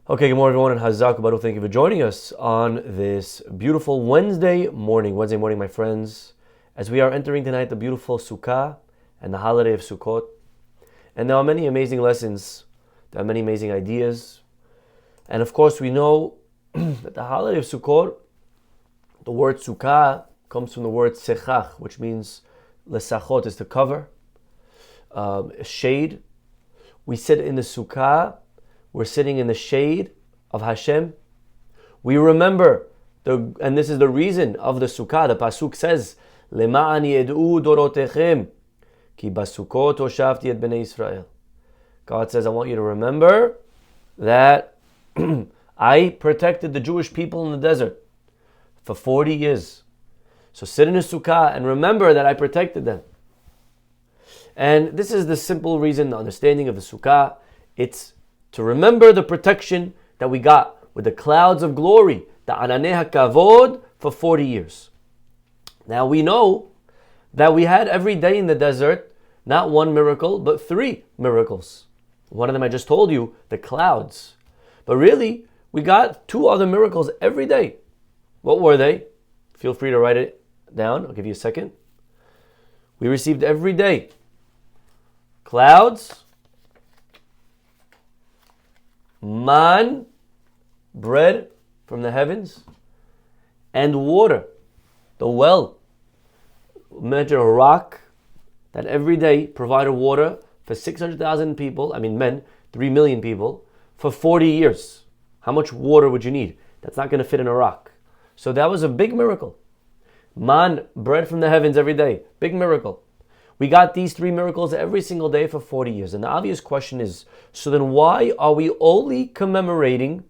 Okay, good morning everyone, and Chazak. Thank you for joining us on this beautiful Wednesday morning, my friends, as we are entering tonight the beautiful Sukkah and the holiday of Sukkot. And there are many amazing lessons, there are many amazing ideas. And of course, we know that the holiday of Sukkot, the word Sukkah comes from the word sechach, which means lesachot is to cover, shade. We sit in the Sukkah. We're sitting in the shade of Hashem. We remember, and this is the reason of the Sukkah. The Pasuk says, "Lema'an yed'u dorotechem, ki basukot hoshavti et bnei Israel." God says, I want you to remember that I protected the Jewish people in the desert for 40 years. So sit in a Sukkah and remember that I protected them. And this is the simple reason, the understanding of the Sukkah. It's to remember the protection that we got with the clouds of glory, the Ananei HaKavod, for 40 years. Now we know that we had every day in the desert, not one miracle, but 3 miracles. One of them I just told you, the clouds. But really, we got 2 other miracles every day. What were they? Feel free to write it down. I'll give you a second. We received every day clouds, man, bread from the heavens, and water, the well. Imagine a rock that every day provided water for 600,000 people, men, 3 million people, for 40 years. How much water would you need? That's not going to fit in a rock. So that was a big miracle. Man, bread from the heavens every day, big miracle. We got these 3 miracles every single day for 40 years. And the obvious question is, so then why are we only commemorating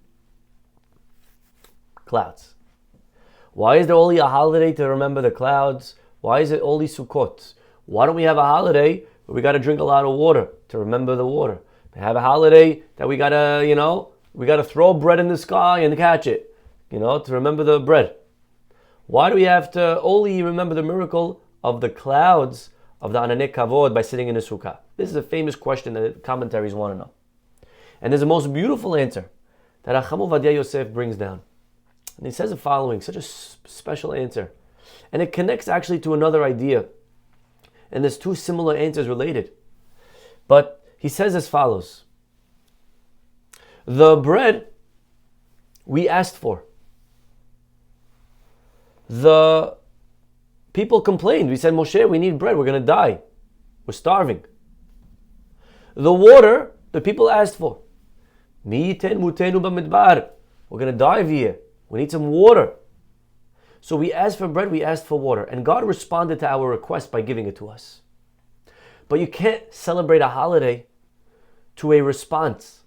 clouds? Why is there only a holiday to remember the clouds? Why is it only Sukkot? Why don't we have a holiday where we got to drink a lot of water to remember the water? We have a holiday that we got to throw bread in the sky and catch it, to remember the bread. Why do we have to only remember the miracle of the clouds of the Ananei Kavod by sitting in a Sukkah? This is a famous question that commentaries want to know. And there's a most beautiful answer that Acham Ovadia Yosef brings down. And he says the following, such a special answer. And it connects actually to another idea. And there's 2 similar answers related. But he says as follows. The bread we asked for. The people complained. We said, Moshe, we need bread. We're going to die. We're starving. The water, the people asked for. We're going to die here. We need some water. So we asked for bread, we asked for water. And God responded to our request by giving it to us. But you can't celebrate a holiday to a response.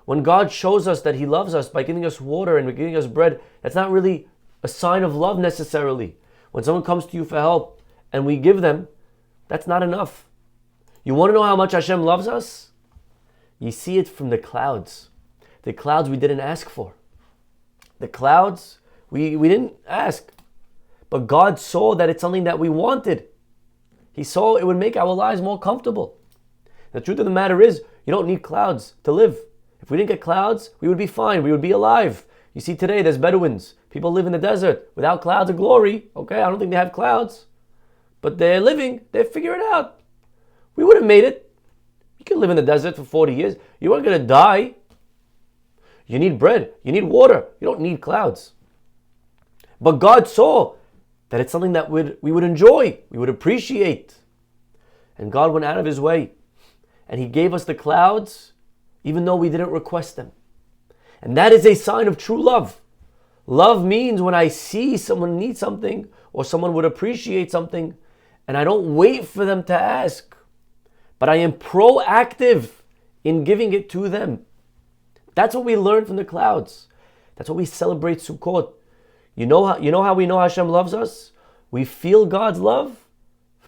When God shows us that He loves us by giving us water and giving us bread, that's not really a sign of love necessarily. When someone comes to you for help and we give them, that's not enough. You want to know how much Hashem loves us? You see it from the clouds. The clouds we didn't ask for. The clouds, we didn't ask. But God saw that it's something that we wanted. He saw it would make our lives more comfortable. The truth of the matter is, you don't need clouds to live. If we didn't get clouds, we would be fine. We would be alive. You see today, there's Bedouins. People live in the desert without clouds of glory. Okay, I don't think they have clouds. But they're living. They figure it out. We would have made it. You can live in the desert for 40 years. You aren't going to die. You need bread. You need water. You don't need clouds. But God saw that it's something that we would enjoy. We would appreciate. And God went out of His way. And He gave us the clouds even though we didn't request them. And that is a sign of true love. Love means when I see someone need something or someone would appreciate something and I don't wait for them to ask, but I am proactive in giving it to them. That's what we learn from the clouds. That's what we celebrate Sukkot. You know how we know Hashem loves us? We feel God's love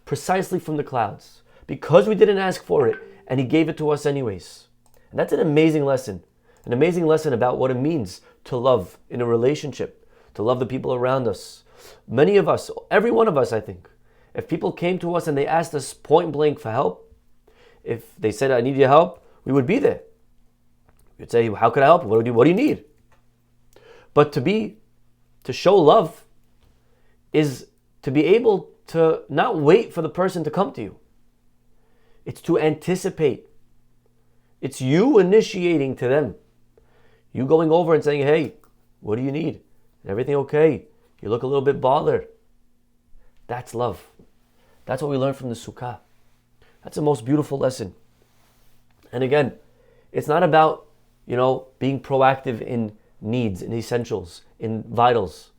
precisely from the clouds because we didn't ask for it and He gave it to us anyways. And that's an amazing lesson. An amazing lesson about what it means to love in a relationship, to love the people around us. Many of us, every one of us, I think, if people came to us and they asked us point blank for help, if they said, I need your help, we would be there. You'd say, how could I help? What do you need? But to show love is to be able to not wait for the person to come to you. It's to anticipate. It's you initiating to them. You going over and saying, hey, what do you need? Is everything okay? You look a little bit bothered. That's love. That's what we learn from the Sukkah. That's the most beautiful lesson. And again, it's not about, being proactive in needs, in essentials, in vitals.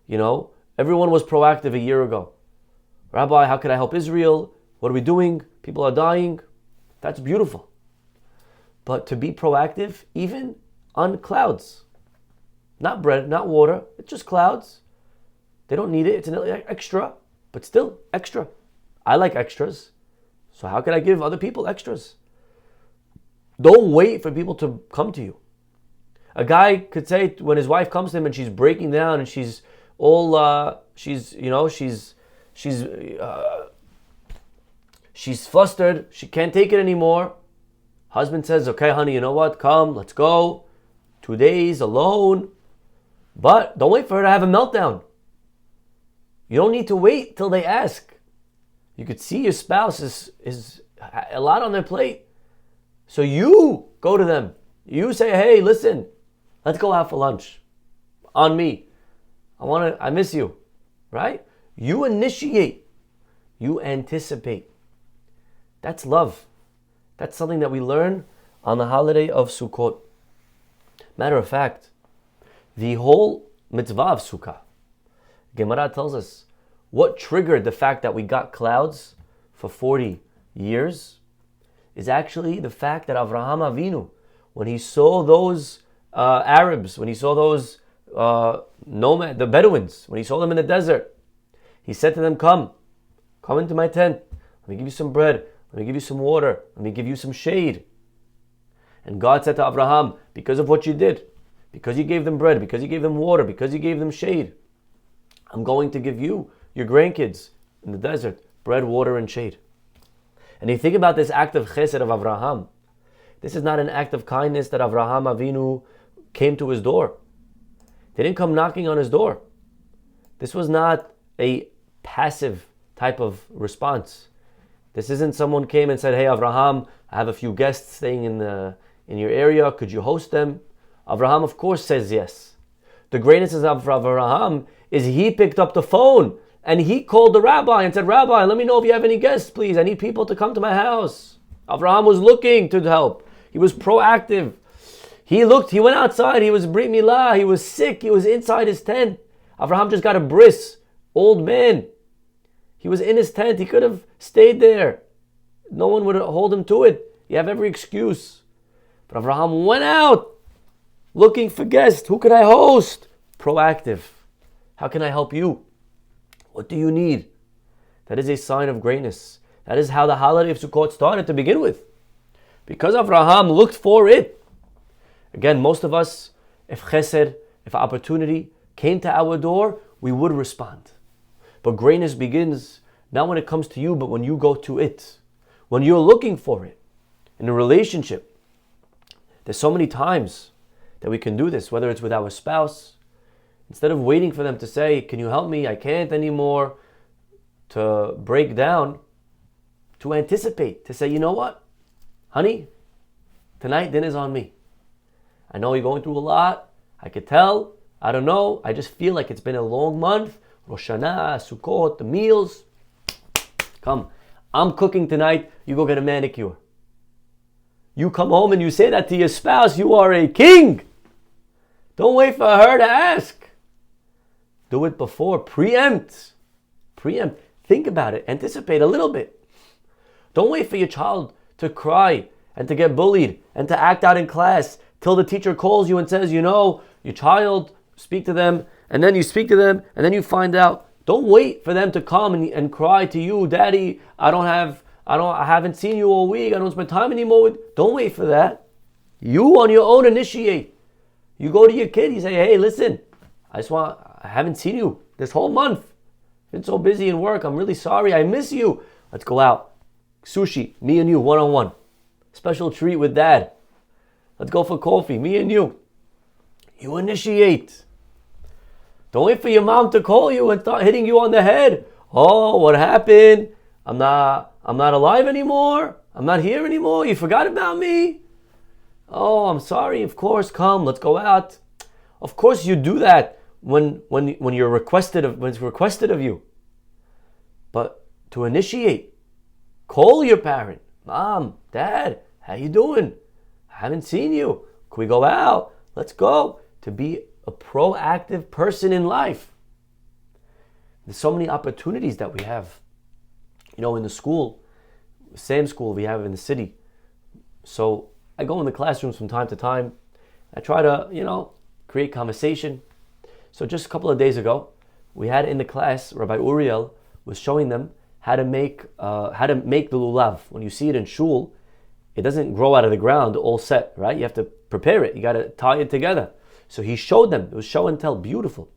Everyone was proactive a year ago. Rabbi, how can I help Israel? What are we doing? People are dying. That's beautiful. But to be proactive, even on clouds. Not bread, not water. It's just clouds. They don't need it. It's an extra, but still extra. I like extras. So how can I give other people extras? Don't wait for people to come to you. A guy could say when his wife comes to him and she's breaking down and she's all, she's flustered. She can't take it anymore. Husband says, okay, honey, you know what? Come, let's go. 2 days alone. But don't wait for her to have a meltdown. You don't need to wait till they ask. You could see your spouse is a lot on their plate. So you go to them. You say, hey, listen, let's go out for lunch. On me. I miss you. Right? You initiate. You anticipate. That's love. That's something that we learn on the holiday of Sukkot. Matter of fact, the whole mitzvah of Sukkah, Gemara tells us what triggered the fact that we got clouds for 40 years is actually the fact that Avraham Avinu, when he saw those Arabs, when he saw those the Bedouins, when he saw them in the desert, he said to them, come into my tent. Let me give you some bread. Let me give you some water. Let me give you some shade. And God said to Abraham, because of what you did, because you gave them bread, because you gave them water, because you gave them shade, I'm going to give you, your grandkids in the desert, bread, water, and shade. And you think about this act of chesed of Abraham. This is not an act of kindness that Avraham Avinu came to his door. They didn't come knocking on his door. This was not a passive type of response. This isn't someone came and said, hey, Avraham, I have a few guests staying in your area. Could you host them? Avraham, of course, says yes. The greatness of Avraham is he picked up the phone and he called the rabbi and said, Rabbi, let me know if you have any guests, please. I need people to come to my house. Avraham was looking to help. He was proactive. He went outside. He was brit milah. He was sick. He was inside his tent. Avraham just got a bris, old man. He was in his tent. He could have stayed there. No one would hold him to it. You have every excuse. But Avraham went out looking for guests. Who could I host? Proactive. How can I help you? What do you need? That is a sign of greatness. That is how the holiday of Sukkot started to begin with. Because Avraham looked for it. Again, most of us, if chesed, if opportunity came to our door, we would respond. But greatness begins not when it comes to you, but when you go to it. When you're looking for it. In a relationship. There's so many times that we can do this, whether it's with our spouse. Instead of waiting for them to say, can you help me? I can't anymore. To break down. To anticipate. To say, you know what? Honey, tonight dinner's on me. I know you're going through a lot. I could tell. I don't know. I just feel like it's been a long month. Rosh Hashanah, Sukkot, the meals. Come. I'm cooking tonight. You go get a manicure. You come home and you say that to your spouse. You are a king. Don't wait for her to ask. Do it before. Preempt. Think about it. Anticipate a little bit. Don't wait for your child to cry and to get bullied and to act out in class till the teacher calls you and says, your child, speak to them, and then you speak to them, and then you find out. Don't wait for them to come and cry to you, Daddy, I haven't seen you all week, I don't spend time anymore with. Don't wait for that. You on your own initiate. You go to your kid, you say, hey, listen, I haven't seen you this whole month. Been so busy in work, I'm really sorry, I miss you. Let's go out. Sushi, me and you, one-on-one. Special treat with Dad. Let's go for coffee, me and you. You initiate. Don't wait for your mom to call you and start hitting you on the head. Oh, what happened? I'm not alive anymore. I'm not here anymore. You forgot about me. Oh, I'm sorry. Of course, come. Let's go out. Of course, you do that when you're requested when it's requested of you. But to initiate, call your parent. Mom, Dad, how you doing? I haven't seen you. Can we go out? Let's go. To be a proactive person in life. There's so many opportunities that we have. In the school, same school we have in the city. So I go in the classrooms from time to time. I try to, create conversation. So just a couple of days ago, we had in the class, Rabbi Uriel was showing them how to make the lulav. When you see it in shul, it doesn't grow out of the ground all set, right? You have to prepare it. You got to tie it together. So he showed them. It was show and tell, beautiful.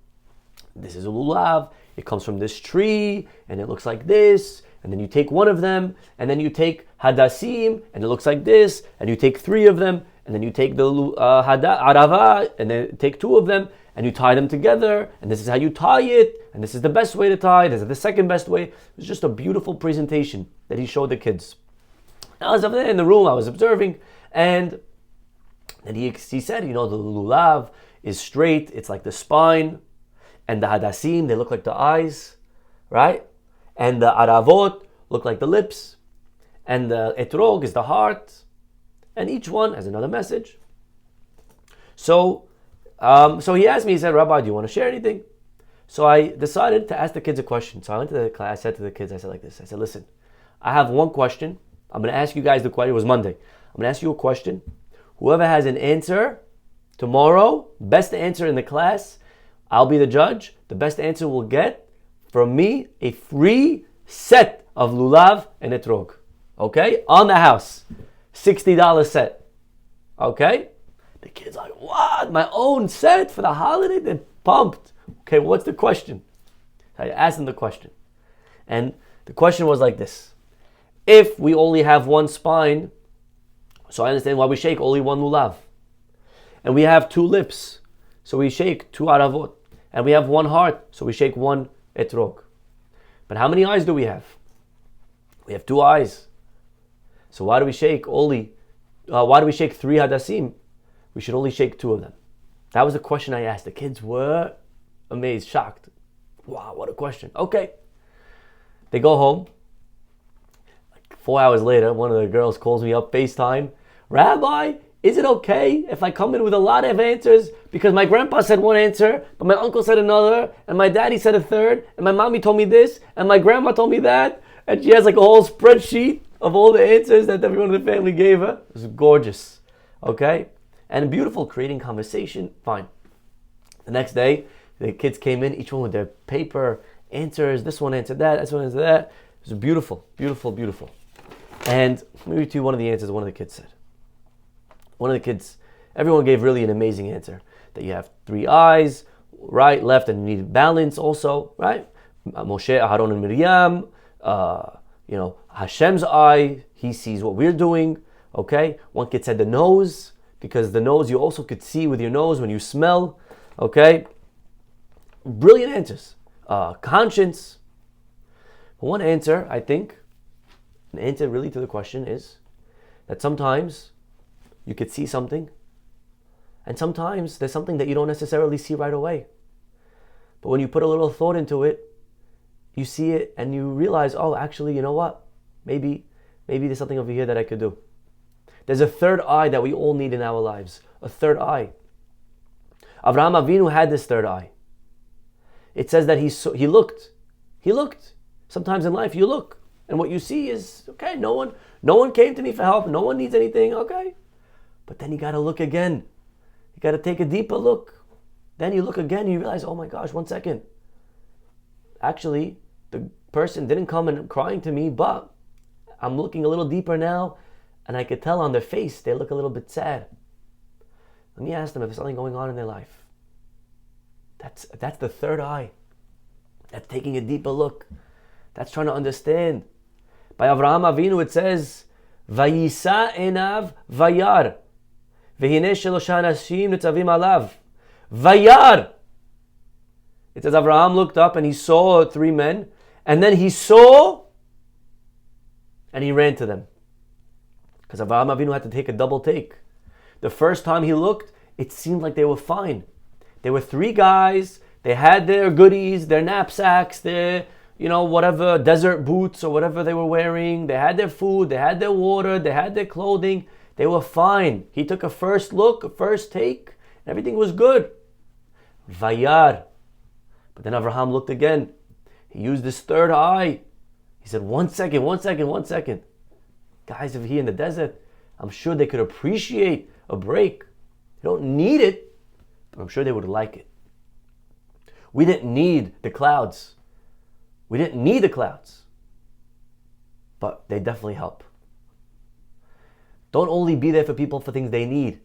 This is a lulav. It comes from this tree, and it looks like this. And then you take one of them, and then you take hadassim, and it looks like this. And you take three of them, and then you take the arava, and then take two of them, and you tie them together. And this is how you tie it. And this is the best way to tie. This is the second best way. It was just a beautiful presentation that he showed the kids. I was up there in the room, I was observing, and then he said, the lulav is straight, it's like the spine, and the hadassim, they look like the eyes, right? And the aravot look like the lips, and the etrog is the heart, and each one has another message. So he asked me, he said, Rabbi, do you want to share anything? So I decided to ask the kids a question. So I went to the class, I said to the kids, I said like this, I said, listen, I have one question. I'm going to ask you guys the question. It was Monday. I'm going to ask you a question. Whoever has an answer tomorrow, best answer in the class, I'll be the judge. The best answer will get from me a free set of lulav and etrog. Okay? On the house. $60 set. Okay? The kids are like, what? My own set for the holiday? They're pumped. Okay, what's the question? I asked them the question. And the question was like this. If we only have one spine, so I understand why we shake only one lulav. And we have two lips, so we shake two aravot. And we have one heart, so we shake one etrog. But how many eyes do we have? We have two eyes. So why do we shake three hadassim? We should only shake two of them. That was the question I asked. The kids were amazed, shocked. Wow, what a question. Okay. They go home. 4 hours later, one of the girls calls me up, FaceTime. Rabbi, is it okay if I come in with a lot of answers? Because my grandpa said one answer, but my uncle said another, and my daddy said a third, and my mommy told me this, and my grandma told me that. And she has like a whole spreadsheet of all the answers that everyone in the family gave her. It was gorgeous. Okay? And beautiful, creating conversation. Fine. The next day, the kids came in, each one with their paper, answers. This one answered that, this one answered that. It was beautiful, beautiful, beautiful. And maybe to one of the answers one of the kids said. One of the kids, everyone gave really an amazing answer. That you have three eyes, right, left, and you need balance also, right? Moshe, Aharon, and Miriam, Hashem's eye, he sees what we're doing, okay? One kid said the nose, because the nose you also could see with your nose when you smell, okay? Brilliant answers. Conscience. But one answer, I think, an answer really to the question is that sometimes you could see something, and sometimes there's something that you don't necessarily see right away. But when you put a little thought into it, you see it and you realize, oh, actually, you know what? Maybe there's something over here that I could do. There's a third eye that we all need in our lives. A third eye. Avraham Avinu had this third eye. It says that he looked. He looked. Sometimes in life you look, and what you see is, okay, no one came to me for help, no one needs anything, okay. But then you got to look again. You got to take a deeper look. Then you look again, you realize, oh my gosh, 1 second. Actually, the person didn't come and crying to me, but I'm looking a little deeper now, and I could tell on their face they look a little bit sad. Let me ask them if there's something going on in their life. That's the third eye. That's taking a deeper look. That's trying to understand. By Avraham Avinu it says, Vayisa enav vayar. V'hinei shelosha anashim nitzavim alav. Vayar. It says Avraham looked up and he saw 3 men, and then he saw and he ran to them. Because Avraham Avinu had to take a double take. The first time he looked, it seemed like they were fine. There were 3 guys, they had their goodies, their knapsacks, their, whatever, desert boots or whatever they were wearing. They had their food, they had their water, they had their clothing. They were fine. He took a first look, a first take, and everything was good. Vayar. But then Avraham looked again. He used his third eye. He said, one second. Guys over here in the desert, I'm sure they could appreciate a break. They don't need it, but I'm sure they would like it. We didn't need the clouds. But they definitely help. Don't only be there for people for things they need.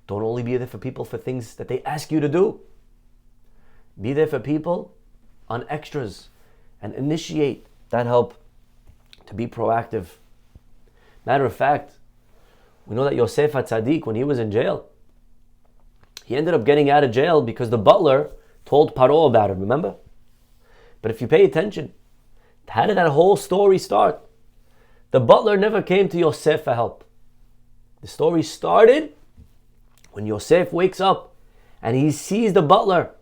Don't only be there for people for things that they ask you to do. Be there for people on extras and initiate that help to be proactive. Matter of fact, we know that Yosef HaTzadik, when he was in jail, he ended up getting out of jail because the butler told Paro about him, remember? But if you pay attention, how did that whole story start? The butler never came to Yosef for help. The story started when Yosef wakes up and he sees the butler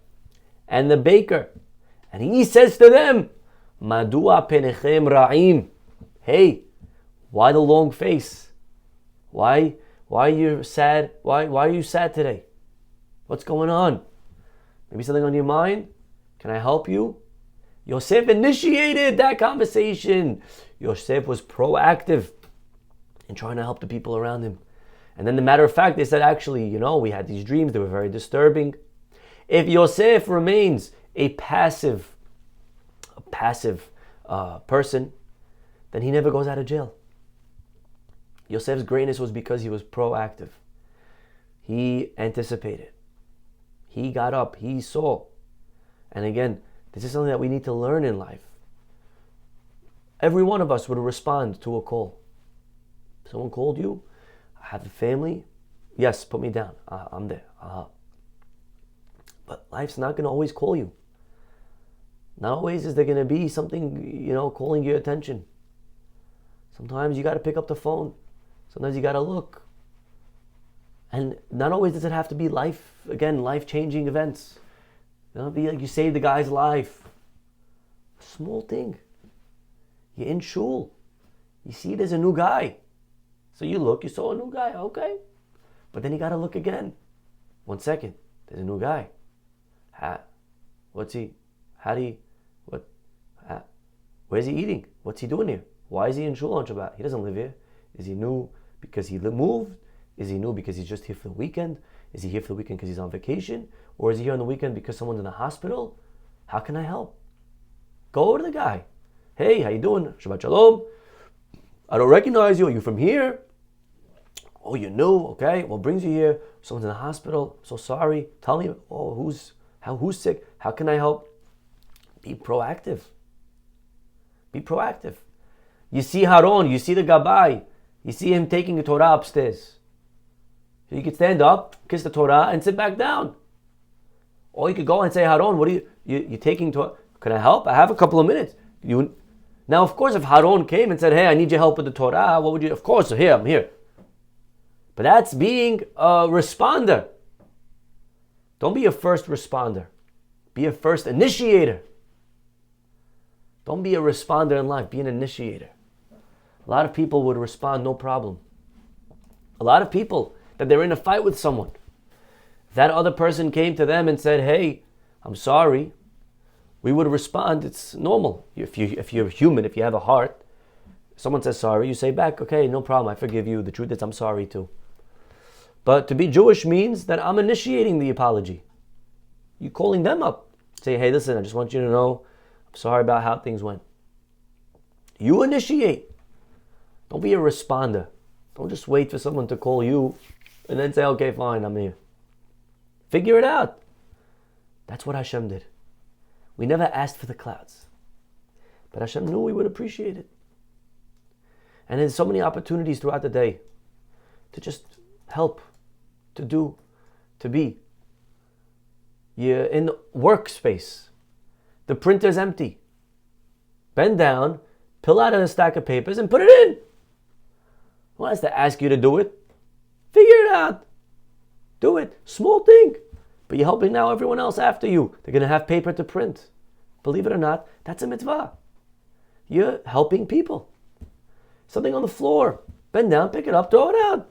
and the baker, and he says to them, Madua penechem ra'im. Hey, why the long face? Why are you sad? Why are you sad today? What's going on? Maybe something on your mind? Can I help you? Yosef initiated that conversation. Yosef was proactive in trying to help the people around him. And then, the matter of fact, they said, actually, we had these dreams. They were very disturbing. If Yosef remains a passive person, then he never goes out of jail. Yosef's greatness was because he was proactive. He anticipated. He got up. He saw. And again, this is something that we need to learn in life. Every one of us would respond to a call. Someone called you. I have a family. Yes, put me down. I'm there. But life's not going to always call you. Not always is there going to be something, calling your attention. Sometimes you got to pick up the phone. Sometimes you got to look. And not always does it have to be life-changing events. It'll be like you saved the guy's life. A small thing. You're in shul. You see there's a new guy. So you look, you saw a new guy, okay. But then you got to look again. 1 second, there's a new guy. What's he, where's he eating? What's he doing here? Why is he in shul on Shabbat? He doesn't live here. Is he new because he moved? Is he new because he's just here for the weekend? Is he here for the weekend because he's on vacation? Or is he here on the weekend because someone's in the hospital? How can I help? Go over to the guy. Hey, how you doing? Shabbat Shalom. I don't recognize you. Are you from here? Oh, you're new. Okay. What brings you here? Someone's in the hospital. So sorry. Tell me. Oh, who's sick? How can I help? Be proactive. Be proactive. You see Haron. You see the Gabbai. You see him taking the Torah upstairs. So you could stand up, kiss the Torah, and sit back down. Or you could go and say, Haron, what are you taking Torah? Can I help? I have a couple of minutes. Now, of course, if Haron came and said, hey, I need your help with the Torah, what would you? Of course, here, I'm here. But that's being a responder. Don't be a first responder. Be a first initiator. Don't be a responder in life. Be an initiator. A lot of people would respond, no problem. A lot of people, that they're in a fight with someone. That other person came to them and said, hey, I'm sorry. We would respond, it's normal. If you're human, if you have a heart, someone says sorry, you say back, okay, no problem, I forgive you. The truth is I'm sorry too. But to be Jewish means that I'm initiating the apology. You calling them up. Say, hey, listen, I just want you to know, I'm sorry about how things went. You initiate. Don't be a responder. Don't just wait for someone to call you and then say, okay, fine, I'm here. Figure it out. That's what Hashem did. We never asked for the clouds. But Hashem knew we would appreciate it. And there's so many opportunities throughout the day to just help. to do, to be. You're in the workspace. The printer's empty. Bend down, pull out a stack of papers and put it in. Who has to ask you to do it? Figure it out. Do it. Small thing. But you're helping now everyone else after you. They're going to have paper to print. Believe it or not, that's a mitzvah. You're helping people. Something on the floor. Bend down, pick it up, throw it out.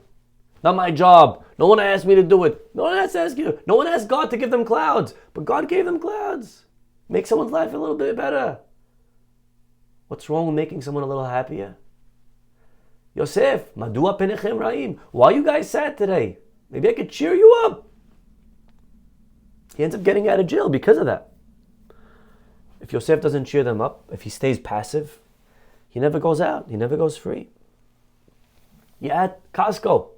Not my job. No one asked me to do it. No one has to ask you. No one asked God to give them clouds. But God gave them clouds. Make someone's life a little bit better. What's wrong with making someone a little happier? Yosef, madua penechem ra'im. Why are you guys sad today? Maybe I could cheer you up. He ends up getting out of jail because of that. If Yosef doesn't cheer them up, if he stays passive, he never goes out. He never goes free. You're at Costco.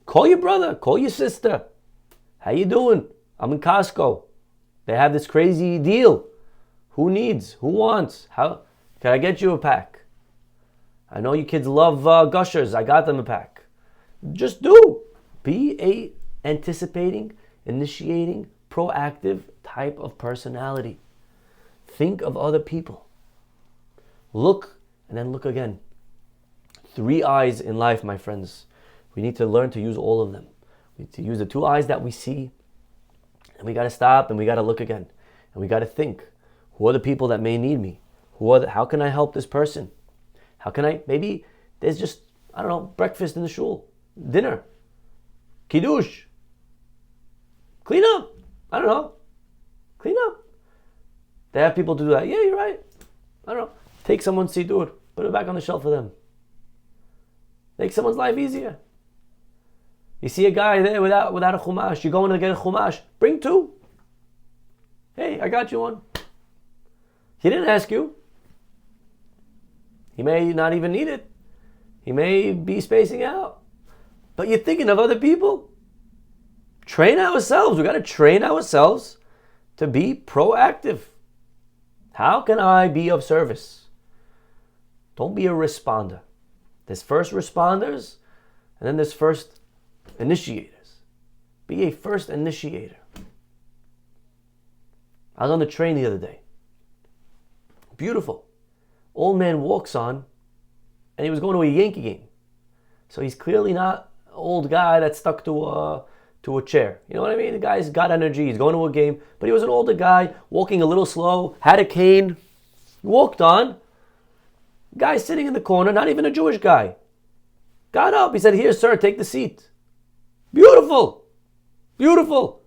Call your brother. Call your sister. How you doing? I'm in Costco. They have this crazy deal. Who needs? Who wants? How can I get you a pack? I know you kids love gushers. I got them a pack. Just do. Be a anticipating, initiating, proactive type of personality. Think of other people. Look and then look again. 3 eyes in life, my friends. We need to learn to use all of them. We need to use the 2 eyes that we see, and we got to stop and we got to look again. And we got to think, who are the people that may need me? How can I help this person? How can I, maybe there's just, I don't know, breakfast in the shul, dinner, kiddush, clean up, I don't know, clean up. They have people to do that. Yeah, you're right. I don't know. Take someone's siddur, put it back on the shelf for them. Make someone's life easier. You see a guy there without a chumash, you're going to get a chumash, bring 2. Hey, I got you one. He didn't ask you. He may not even need it. He may be spacing out. But you're thinking of other people. Train ourselves. We've got to train ourselves to be proactive. How can I be of service? Don't be a responder. There's first responders, and then there's first initiators. Be a first initiator. I was on the train the other day. Beautiful. Old man walks on, and he was going to a Yankee game. So he's clearly not an old guy that's stuck to a chair. You know what I mean? The guy's got energy. He's going to a game. But he was an older guy, walking a little slow, had a cane. He walked on. Guy sitting in the corner, not even a Jewish guy. Got up. He said, "Here, sir, take the seat." Beautiful. Beautiful.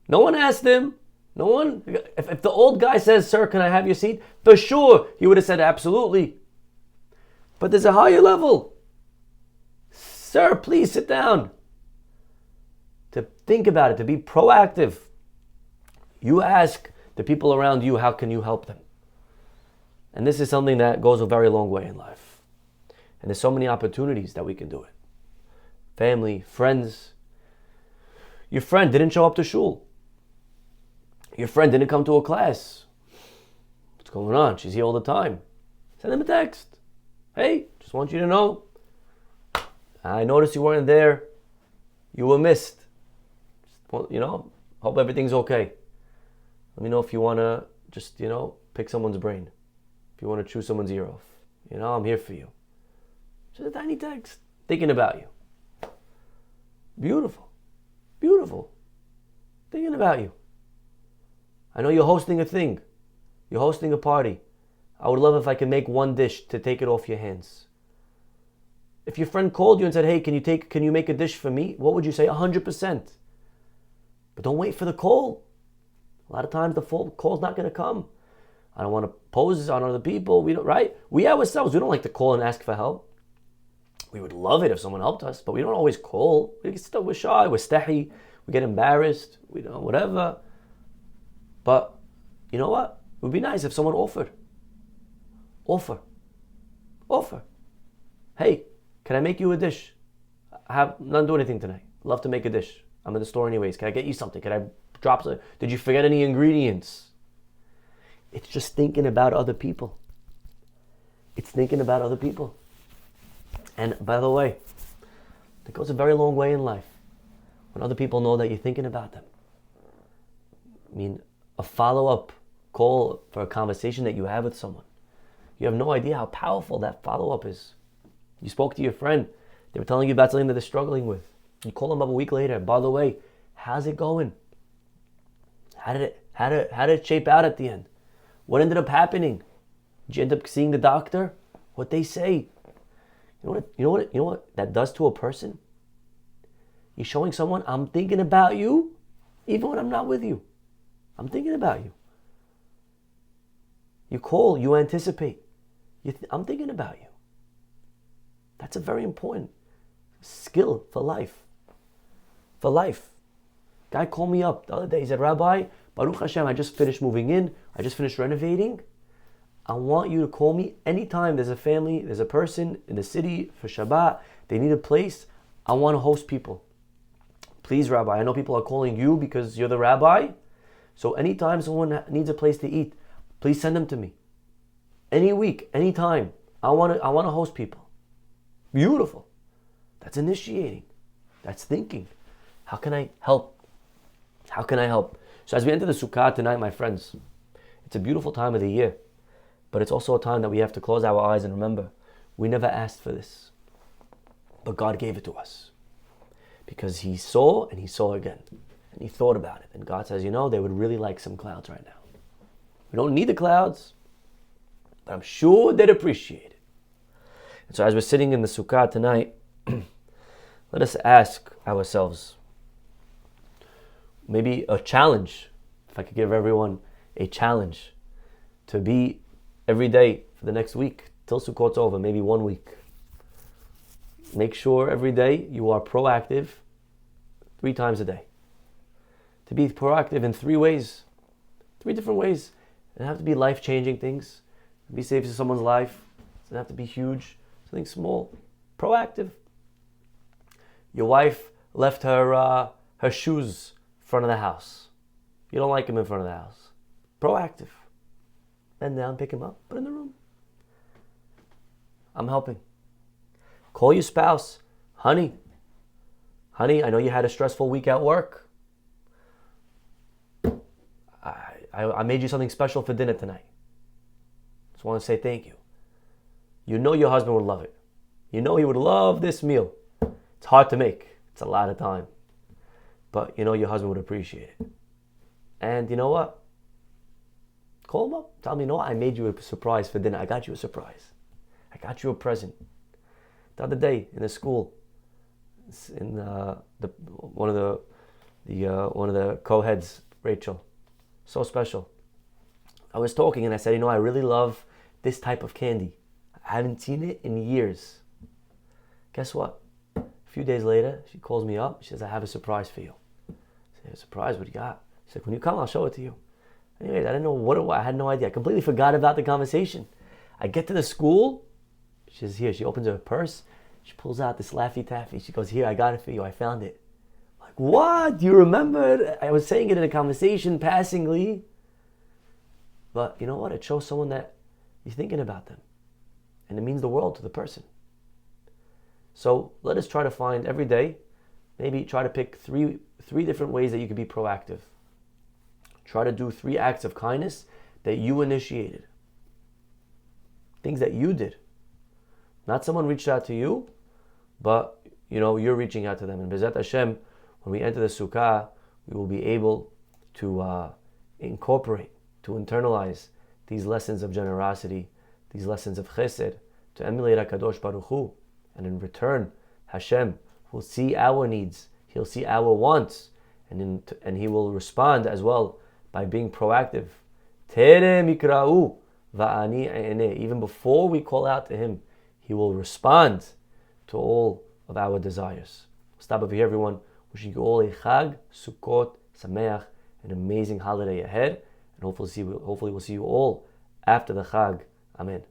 No one asked him. No one. If the old guy says, "Sir, can I have your seat?" For sure, he would have said, "Absolutely." But there's a higher level. "Sir, please sit down." To think about it, to be proactive. You ask the people around you, how can you help them? And this is something that goes a very long way in life. And there's so many opportunities that we can do it. Family, friends. Your friend didn't show up to shul. Your friend didn't come to a class. What's going on? She's here all the time. Send them a text. "Hey, just want you to know, I noticed you weren't there. You were missed. Hope everything's okay. Let me know if you want to just, pick someone's brain. If you want to chew someone's ear off. I'm here for you." Just a tiny text. Thinking about you. Beautiful. Beautiful. Thinking about you. I know you're hosting a thing. You're hosting a party. I would love if I could make one dish to take it off your hands. If your friend called you and said, "Hey, can you make a dish for me?" What would you say? 100%. But don't wait for the call. A lot of times the call's not going to come. I don't want to pose on other people. We don't, right? We ourselves, we don't like to call and ask for help. We would love it if someone helped us, but we don't always call. We're shy, we're stahi, we get embarrassed, whatever. But you know what? It would be nice if someone offered. Offer. "Hey, can I make you a dish? I have not do anything tonight. Love to make a dish. I'm in the store anyways. Can I get you something? Can I drop something? Did you forget any ingredients?" It's just thinking about other people. It's thinking about other people. And by the way, it goes a very long way in life. when other people know that you're thinking about them. I mean, a follow-up call for a conversation that you have with someone. You have no idea how powerful that follow-up is. You spoke to your friend. They were telling you about something that they're struggling with. You call them up a week later. By the way, how's it going? How did it shape out at the end? What ended up happening? Did you end up seeing the doctor? What they say? You know what that does to a person? You're showing someone, I'm thinking about you, even when I'm not with you. I'm thinking about you. You call, you anticipate. I'm thinking about you. That's a very important skill for life. For life. Guy called me up the other day. He said, Rabbi, Baruch Hashem, I just finished moving in. I just finished renovating. I want you to call me anytime there's a family, there's a person in the city for Shabbat. They need a place. I want to host people. Please, Rabbi, I know people are calling you because you're the rabbi. So anytime someone needs a place to eat, please send them to me. Any week, anytime. I want to host people. Beautiful. That's initiating. That's thinking. How can I help? How can I help? So as we enter the Sukkot tonight, my friends, it's a beautiful time of the year. But it's also a time that we have to close our eyes and remember, we never asked for this. But God gave it to us. Because He saw and He saw again. And He thought about it. And God says, they would really like some clouds right now. We don't need the clouds, but I'm sure they'd appreciate it. And so as we're sitting in the Sukkah tonight, let us ask ourselves, maybe a challenge, if I could give everyone a challenge, to be every day for the next week, till Sukkot's over, maybe 1 week. Make sure every day you are proactive 3 times a day. To be proactive in 3 ways, 3 different ways. It doesn't have to be life-changing things. Be safe to someone's life. It doesn't have to be huge. Something small. Proactive. Your wife left her shoes in front of the house. You don't like them in front of the house. Proactive. Bend down, pick him up, put in the room. I'm helping. Call your spouse. Honey, I know you had a stressful week at work. I made you something special for dinner tonight. Just want to say thank you. You know your husband would love it. You know he would love this meal. It's hard to make. It's a lot of time. But you know your husband would appreciate it. And you know what? Call him up. Tell him, I made you a surprise for dinner. I got you a surprise. I got you a present. The other day in the school, in one of the co-heads, Rachel, so special. I was talking and I said, I really love this type of candy. I haven't seen it in years. Guess what? A few days later, she calls me up. She says, I have a surprise for you. I said, a surprise? What do you got? She said, when you come, I'll show it to you. Anyways, I didn't know what it was. I had no idea. I completely forgot about the conversation. I get to the school. She's here. She opens her purse. She pulls out this Laffy Taffy. She goes, here, I got it for you. I found it. I'm like, what? Do you remember it? I was saying it in a conversation passingly. But you know what? It shows someone that you're thinking about them. And it means the world to the person. So let us try to find every day, maybe try to pick three different ways that you can be proactive. Try to do 3 acts of kindness that you initiated. Things that you did. Not someone reached out to you, but you're reaching out to them. And B'ezrat Hashem, when we enter the Sukkah, we will be able to incorporate, to internalize these lessons of generosity, these lessons of chesed, to emulate HaKadosh Baruch Hu. And in return, Hashem will see our needs. He'll see our wants. And He will respond as well by being proactive. Terem ikra'u va'ani a'eneh. Even before we call out to Him, He will respond to all of our desires. Stop over here, everyone. Wishing you all a Chag, Sukkot, Sameach, an amazing holiday ahead. And hopefully we'll see you all after the Chag. Amen.